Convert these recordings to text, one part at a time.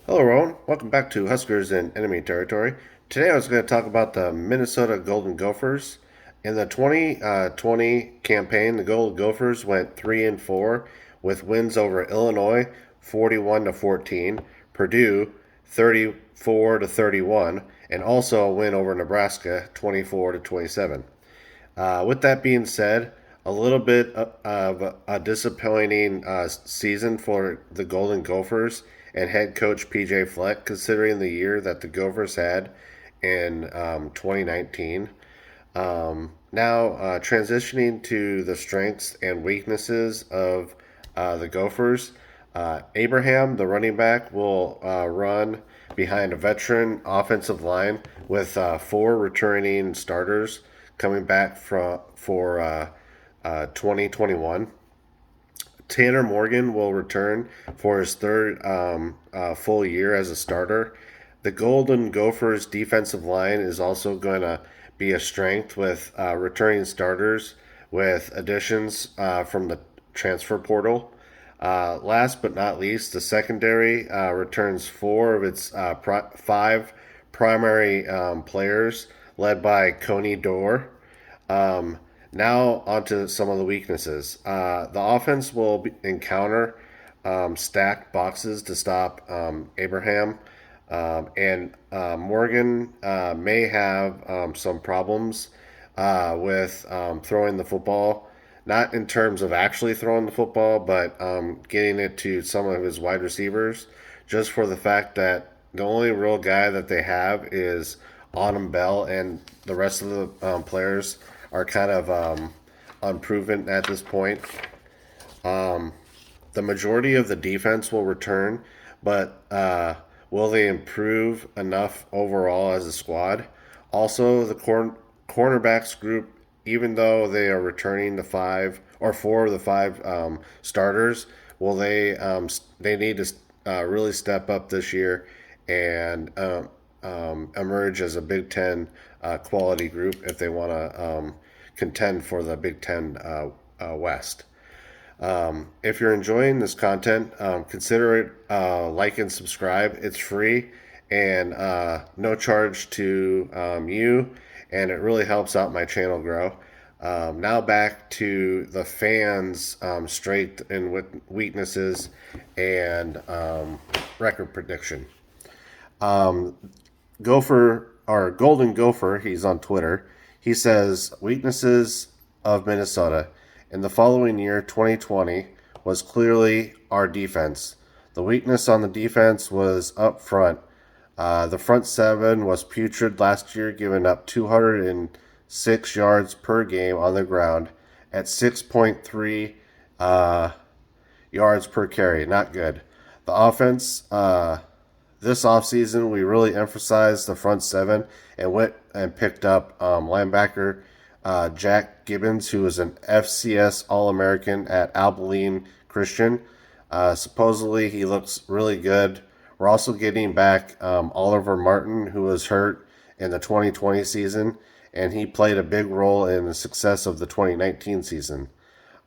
Hello, everyone. Welcome back to Huskers in Enemy Territory. Today, I was going to talk about the Minnesota Golden Gophers. In the 2020 campaign, the Golden Gophers went 3-4 with wins over Illinois 41 to 14, Purdue 34 to 31, and also a win over Nebraska 24 to 27. With that being said, a little bit of a disappointing season for the Golden Gophers and head coach PJ Fleck, considering the year that the Gophers had in 2019. Now, transitioning to the strengths and weaknesses of the Gophers, Abraham, the running back, will run behind a veteran offensive line with four returning starters coming back for 2021. Tanner Morgan will return for his third full year as a starter. The Golden Gophers defensive line is also going to be a strength with returning starters with additions from the transfer portal. Last but not least, the secondary returns four of its five primary players, led by Coney Dorr. Um, Now, onto some of the weaknesses. The offense will encounter stacked boxes to stop Abraham, and Morgan may have some problems with throwing the football. Not in terms of actually throwing the football, but getting it to some of his wide receivers, just for the fact that the only real guy that they have is Autumn Bell, and the rest of the players are kind of unproven at this point. The majority of the defense will return, but will they improve enough overall as a squad? Also, the cornerbacks group, even though they are returning the five or four of the five starters, will they need to really step up this year and emerge as a Big Ten quality group if they want to contend for the Big Ten West. If you're enjoying this content, consider it like and subscribe. It's free and no charge to you, and it really helps out my channel grow. Now back to the fans' strength and weaknesses and record prediction. Gopher or Golden Gopher, he's on Twitter. He says weaknesses of Minnesota in the following year, 2020, was clearly our defense. The weakness on the defense was up front. The front seven was putrid last year, giving up 206 yards per game on the ground at 6.3 yards per carry. Not good. The offense, this offseason, we really emphasized the front seven and went and picked up linebacker Jack Gibbons, who was an FCS All American at Abilene Christian. Supposedly, he looks really good. We're also getting back Oliver Martin, who was hurt in the 2020 season, and he played a big role in the success of the 2019 season.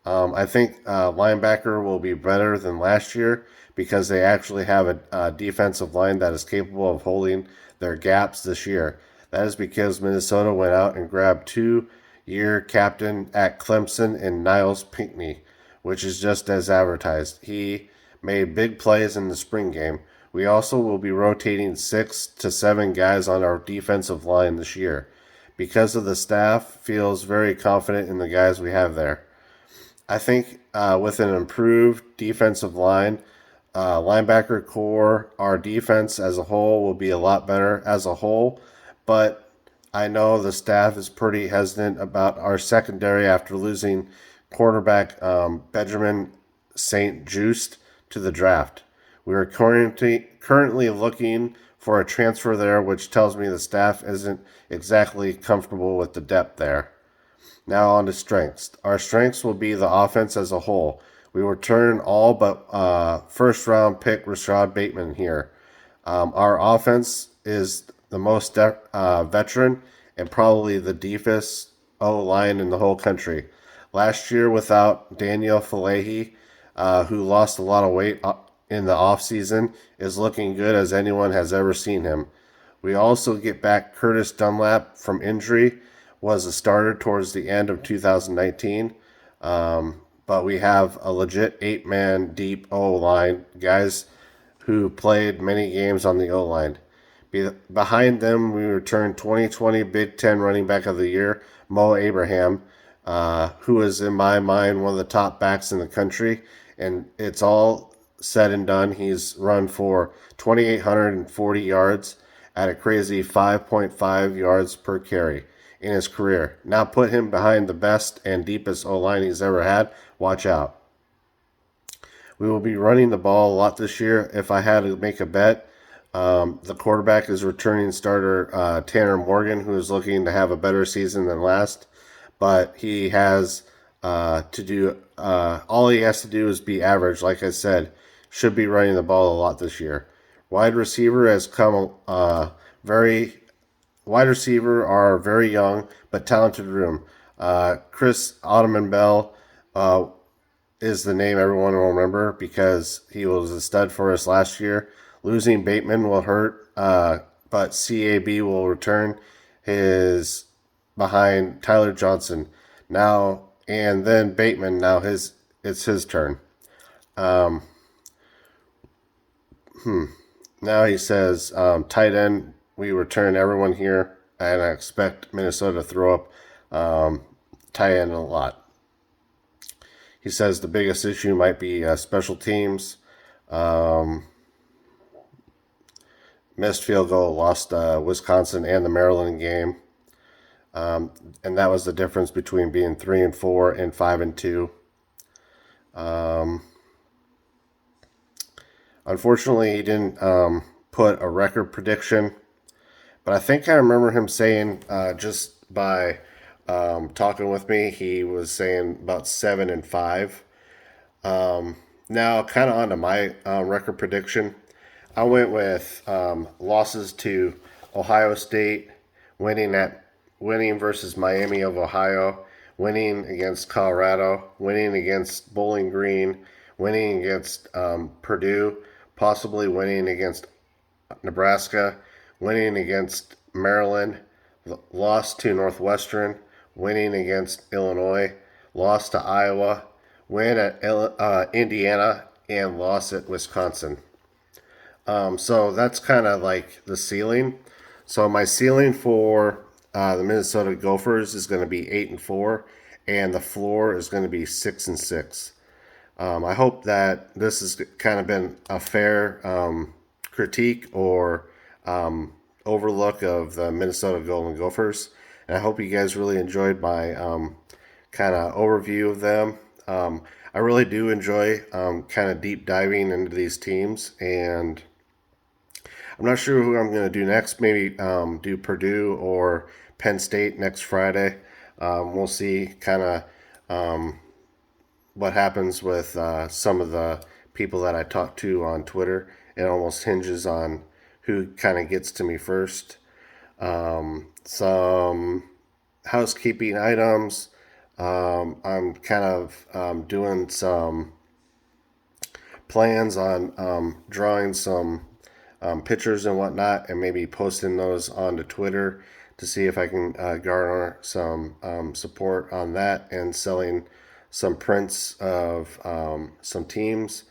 I think linebacker will be better than last year because they actually have a defensive line that is capable of holding their gaps this year. That is because Minnesota went out and grabbed 2-year captain at Clemson and Niles Pinckney, which is just as advertised. He made big plays in the spring game. We also will be rotating 6 to 7 guys on our defensive line this year. Because of the staff feels very confident in the guys we have there. I think with an improved defensive line, linebacker core, our defense as a whole will be a lot better as a whole. But I know the staff is pretty hesitant about our secondary after losing quarterback Benjamin St. Just to the draft. We are currently looking for a transfer there, which tells me the staff isn't exactly comfortable with the depth there. Now on to strengths. Our strengths will be the offense as a whole. We return all but first round pick Rashad Bateman here. Our offense is the most veteran and probably the deepest O line in the whole country. Last year, without Daniel Falehi, who lost a lot of weight in the offseason is looking good as anyone has ever seen him. We also get back Curtis Dunlap from injury, was a starter towards the end of 2019. But we have a legit 8-man deep O line, guys who played many games on the O line. Behind them, we returned 2020 Big Ten Running Back of the Year, Mo Abraham, who is, in my mind, one of the top backs in the country. And it's all said and done. He's run for 2,840 yards at a crazy 5.5 yards per carry in his career. Now put him behind the best and deepest O line he's ever had. Watch out. We will be running the ball a lot this year. If I had to make a bet, the quarterback is returning starter Tanner Morgan, who is looking to have a better season than last. But he has to do all he has to do is be average. Like I said, should be running the ball a lot this year. Wide receiver has come very. Wide receiver are very young but talented room. Chris Ottoman Bell is the name everyone will remember because he was a stud for us last year. Losing Bateman will hurt, but CAB will return his behind Tyler Johnson now, and then Bateman. Now it's his turn. Now he says tight end. We return everyone here, and I expect Minnesota to throw up tight end a lot. He says the biggest issue might be special teams. Missed field goal, lost Wisconsin and the Maryland game. And that was the difference between being 3-4 and 5-2. Unfortunately, he didn't put a record prediction, but I think I remember him saying just by talking with me, he was saying about 7-5. Now, kind of onto my record prediction. I went with losses to Ohio State, winning versus Miami of Ohio, winning against Colorado, winning against Bowling Green, winning against Purdue, possibly winning against Nebraska, winning against Maryland, lost to Northwestern, winning against Illinois, lost to Iowa, win at Indiana, and lost at Wisconsin. So that's kind of like the ceiling. So my ceiling for the Minnesota Gophers is going to be 8-4, and the floor is going to be 6-6. I hope that this has kind of been a fair critique or overlook of the Minnesota Golden Gophers. And I hope you guys really enjoyed my kind of overview of them. I really do enjoy kind of deep diving into these teams, and I'm not sure who I'm going to do next. Maybe do Purdue or Penn State next Friday. We'll see kind of what happens with some of the people that I talk to on Twitter. It almost hinges on who kind of gets to me first. Some housekeeping items. I'm kind of doing some plans on drawing some pictures and whatnot, and maybe posting those onto Twitter to see if I can garner some support on that, and selling some prints of some teams.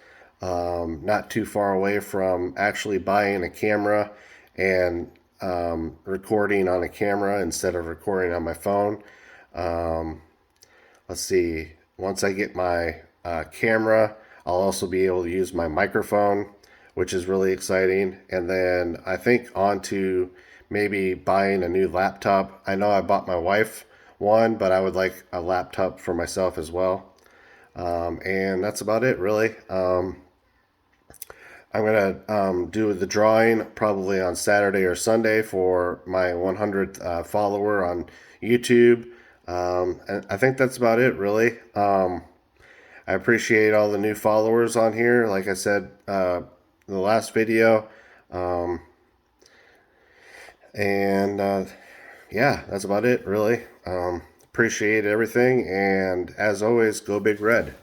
Not too far away from actually buying a camera and recording on a camera instead of recording on my phone. Let's see. Once I get my camera, I'll also be able to use my microphone, which is really exciting. And then I think on to maybe buying a new laptop. I know I bought my wife one, but I would like a laptop for myself as well. And that's about it, really. I'm going to do the drawing probably on Saturday or Sunday for my 100th follower on YouTube. And I think that's about it, really. I appreciate all the new followers on here. Like I said, the last video. Yeah, that's about it, really. Appreciate everything. And as always, go Big Red.